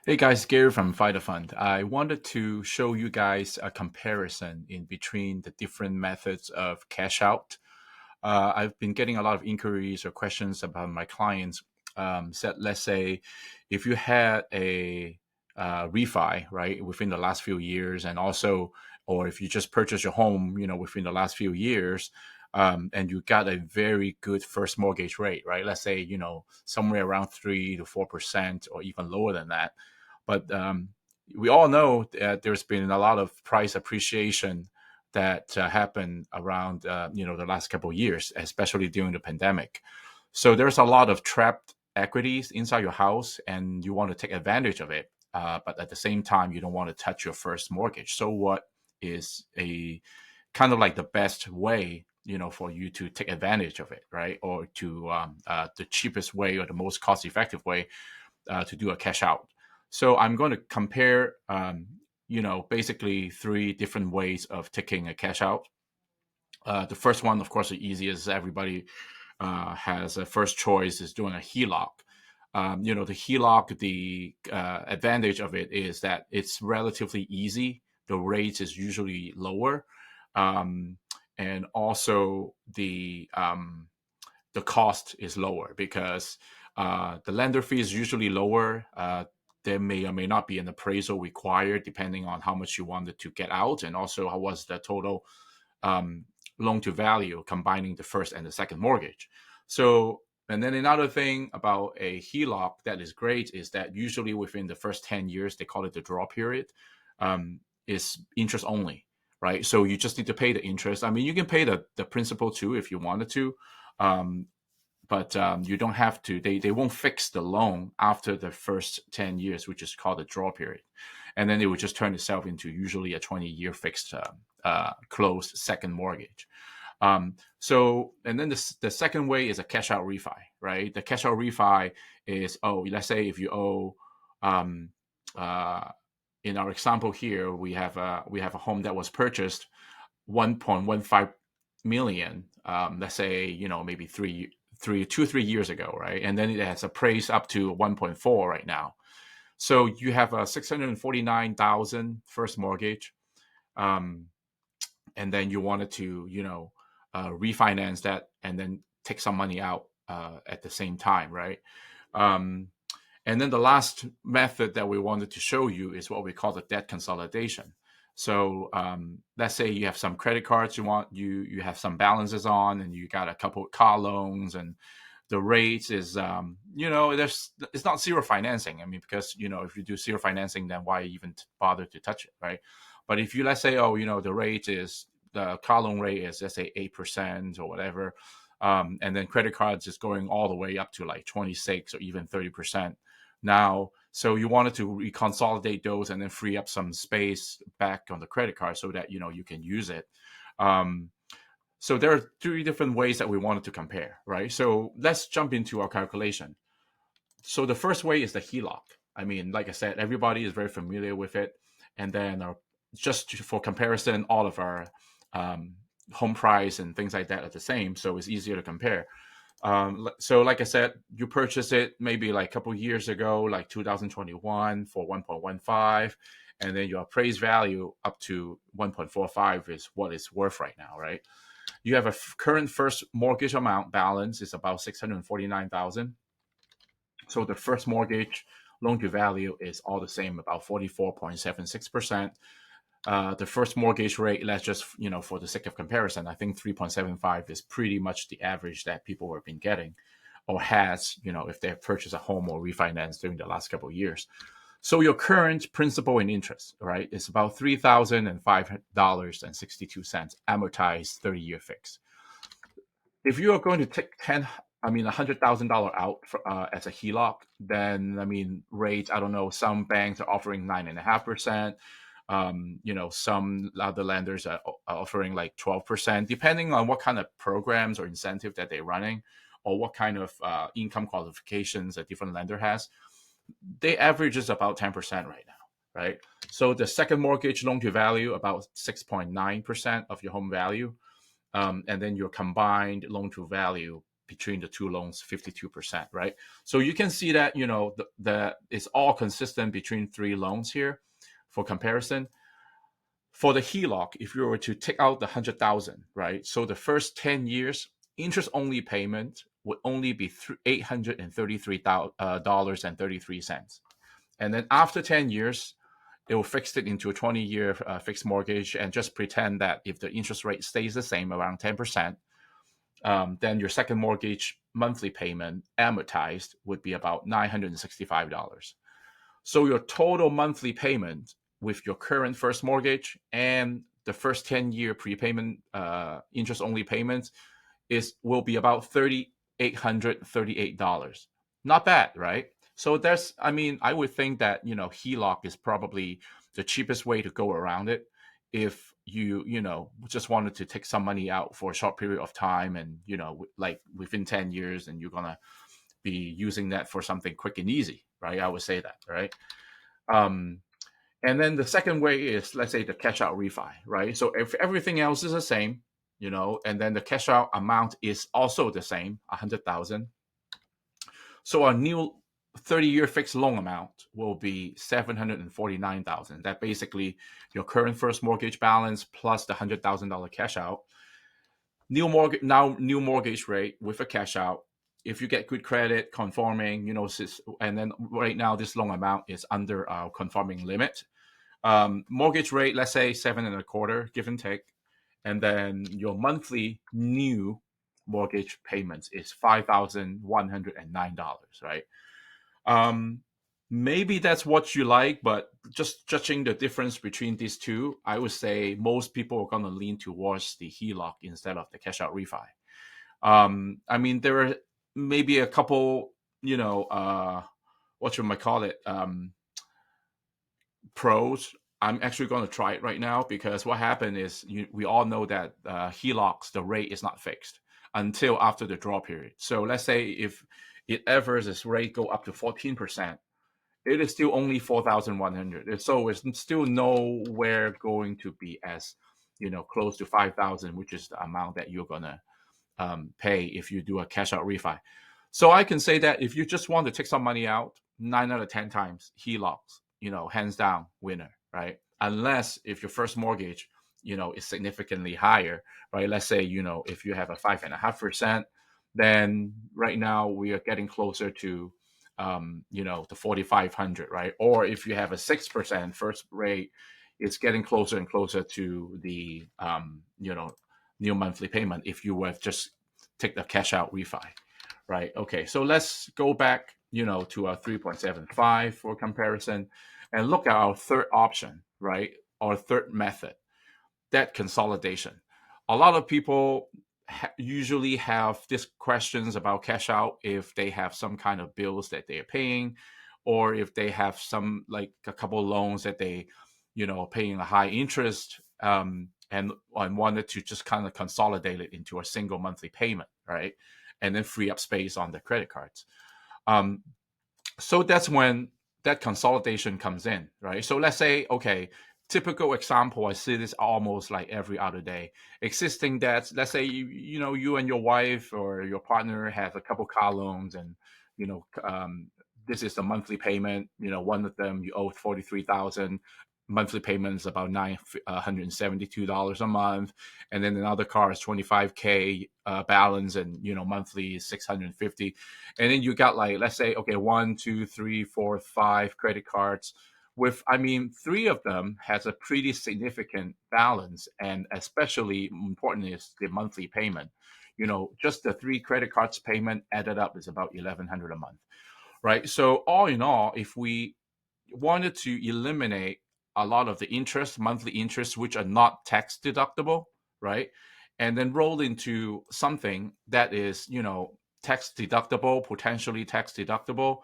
Hey guys, Gary from Fida Fund. I wanted to show you guys a comparison in between the different methods of cash out. I've been getting a lot of inquiries or questions about my clients. Said, let's say, if you had a refi, right, within the last few years, and also, or if you just purchased your home, within the last few years, and you got a very good first mortgage rate, right? Let's say, somewhere around 3 to 4%, or even lower than that. But we all know that there's been a lot of price appreciation that happened around the last couple of years, especially during the pandemic. So there's a lot of trapped equities inside your house, and you want to take advantage of it. But at the same time, you don't want to touch your first mortgage. So what is a kind of like the best way, for you to take advantage of it, right? Or to the cheapest way or the most cost-effective way to do a cash out. So I'm going to compare, basically three different ways of taking a cash out. The first one, of course, the easiest. Everybody has a first choice is doing a HELOC. The HELOC, the advantage of it is that it's relatively easy. The rate is usually lower, and also the cost is lower because the lender fee is usually lower. There may or may not be an appraisal required depending on how much you wanted to get out, and also how was the total loan to value combining the first and the second mortgage. So, and then another thing about a HELOC that is great is that usually within the first 10 years, they call it the draw period, is interest only, right? So you just need to pay the interest. I mean, you can pay the principal too if you wanted to. But you don't have to. They won't fix the loan after the first 10 years, which is called the draw period. And then it would just turn itself into usually a 20-year fixed closed second mortgage. So, and then the second way is a cash out refi, right? The cash out refi is, let's say if you owe, in our example here, we have a home that was purchased 1.15 million, let's say, maybe 3 years ago, right? And then it has appraised up to 1.4 right now. So you have a 649,000 first mortgage, and then you wanted to, refinance that and then take some money out at the same time, right? And then the last method that we wanted to show you is what we call the debt consolidation. So let's say you have some credit cards you have some balances on, and you got a couple of car loans, and the rates is it's not zero financing. I mean, because if you do zero financing, then why even bother to touch it, right? But if you, let's say, the car loan rate is, let's say, 8% or whatever, and then credit cards is going all the way up to like 26 or even 30% now. So you wanted to reconsolidate those and then free up some space back on the credit card so that you can use it. So there are three different ways that we wanted to compare, right? So let's jump into our calculation. So the first way is the HELOC. I mean, like I said, everybody is very familiar with it. And then just for comparison, all of our home price and things like that are the same, so it's easier to compare. So like I said, you purchased it maybe like a couple years ago, like 2021 for 1.15, and then your appraised value up to 1.45 is what it's worth right now, right? You have a current first mortgage amount balance is about 649,000. So the first mortgage loan to value is all the same, about 44.76%. The first mortgage rate, let's just, for the sake of comparison, I think 3.75 is pretty much the average that people have been getting or has, if they have purchased a home or refinanced during the last couple of years. So your current principal and interest, right, is about $3,005.62, amortized 30-year fix. If you are going to take $100,000 out as a HELOC, then, rates, I don't know, some banks are offering 9.5%. Some other lenders are offering like 12%, depending on what kind of programs or incentive that they're running or what kind of income qualifications a different lender has. They average is about 10% right now, right? So the second mortgage loan to value, about 6.9% of your home value. And then your combined loan to value between the two loans, 52%, right? So you can see that, it's all consistent between three loans here for comparison. For the HELOC, if you were to take out the 100,000, right? So the first 10 years, interest only payment would only be $833.33. And then after 10 years, it will fix it into a 20-year fixed mortgage and just pretend that if the interest rate stays the same, around 10%, then your second mortgage monthly payment amortized would be about $965. So your total monthly payment with your current first mortgage and the first 10-year prepayment interest-only payments will be about $3,838. Not bad, right? So I would think that, HELOC is probably the cheapest way to go around it if you just wanted to take some money out for a short period of time and, like within 10 years, and you're going to be using that for something quick and easy, right? I would say that, right? And then the second way is, let's say, the cash out refi, right? So if everything else is the same, and then the cash out amount is also the same, 100,000. So a new 30-year fixed loan amount will be 749,000. That basically your current first mortgage balance plus the $100,000 cash out. New mortgage rate with a cash out. If you get good credit, conforming, and then right now this loan amount is under our conforming limit. Mortgage rate, let's say 7.25%, give and take, and then your monthly new mortgage payments is $5,109, right? Maybe that's what you like, but just judging the difference between these two, I would say most people are going to lean towards the HELOC instead of the cash out refi. There are maybe a couple, pros. I'm actually going to try it right now, because what happened is we all know that HELOCs, the rate is not fixed until after the draw period. So let's say if it ever this rate go up to 14%, it is still only 4,100. So it's still nowhere going to be as, close to 5,000, which is the amount that you're going to pay if you do a cash out refi. So I can say that if you just want to take some money out, 9 out of 10 times HELOCs, hands down winner, right? Unless if your first mortgage, is significantly higher, right? Let's say, if you have a 5.5%, then right now we are getting closer to, the 4,500, right? Or if you have a 6% first rate, it's getting closer and closer to the, new monthly payment if you were just take the cash out refi, right? Okay, so let's go back, to our 3.75 for comparison and look at our third option, right? Our third method, debt consolidation. A lot of people usually have these questions about cash out if they have some kind of bills that they are paying, or if they have some, like a couple loans that they, paying a high interest, and wanted to just kind of consolidate it into a single monthly payment, right? And then free up space on the credit cards. So that's when that consolidation comes in, right? So let's say, okay, typical example, I see this almost like every other day. Existing debts, let's say you and your wife or your partner have a couple car loans, and this is the monthly payment. One of them you owe $43,000. Monthly payment is about $972 a month, and then another car is $25K balance, and monthly is $650, and then you got, like, let's say, okay, 1, 2, 3, 4, 5 credit cards. With, 3 of them has a pretty significant balance, and especially important is the monthly payment. Just the 3 credit cards payment added up is about $1,100 a month, right? So all in all, if we wanted to eliminate a lot of the monthly interest, which are not tax deductible, right, and then roll into something that is, tax deductible, potentially tax deductible,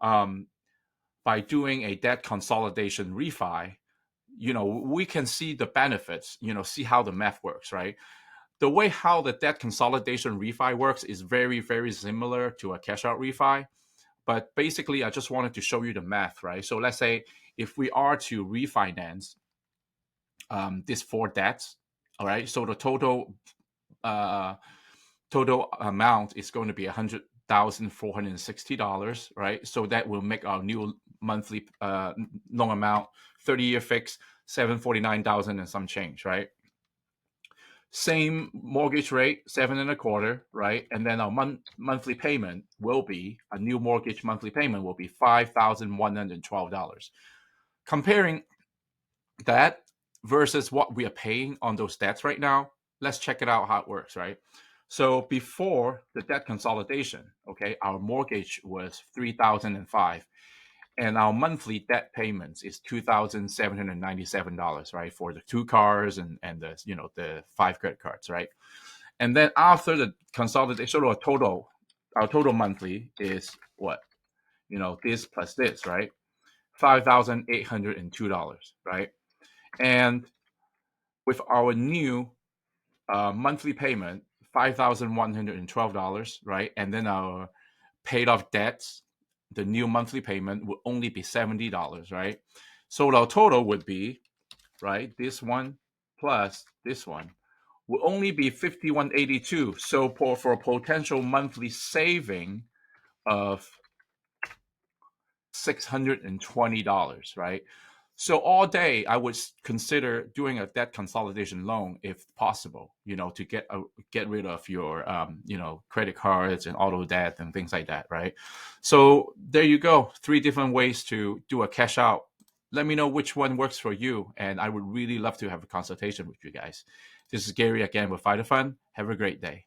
by doing a debt consolidation refi, we can see the benefits, see how the math works, right? The way how the debt consolidation refi works is very, very similar to a cash out refi. But basically, I just wanted to show you the math, right? So let's say if we are to refinance these 4 debts, all right, so the total total amount is going to be $100,460, right? So that will make our new monthly loan amount 30-year fixed $749,000 and some change, right? Same mortgage rate, 7.25%, right? And then our monthly payment will be, a new mortgage monthly payment will be $5,112. Comparing that versus what we are paying on those debts right now, let's check it out how it works, right? So before the debt consolidation, okay, our mortgage was $3,005, and our monthly debt payments is $2,797, right, for the 2 cars and the the 5 credit cards, right? And then after the consolidation, our total monthly is what? This plus this, right? $5,802, right? And with our new monthly payment, $5,112, right? And then our paid off debts, the new monthly payment would only be $70, right? So our total would be, right, this one plus this one will only be $51.82. So for a potential monthly saving of $620, right? So all day I would consider doing a debt consolidation loan if possible, to get rid of your credit cards and auto debt and things like that, right? So there you go, 3 different ways to do a cash out. Let me know which one works for you, and I would really love to have a consultation with you guys. This is Gary again with Fida Fund. Have a great day.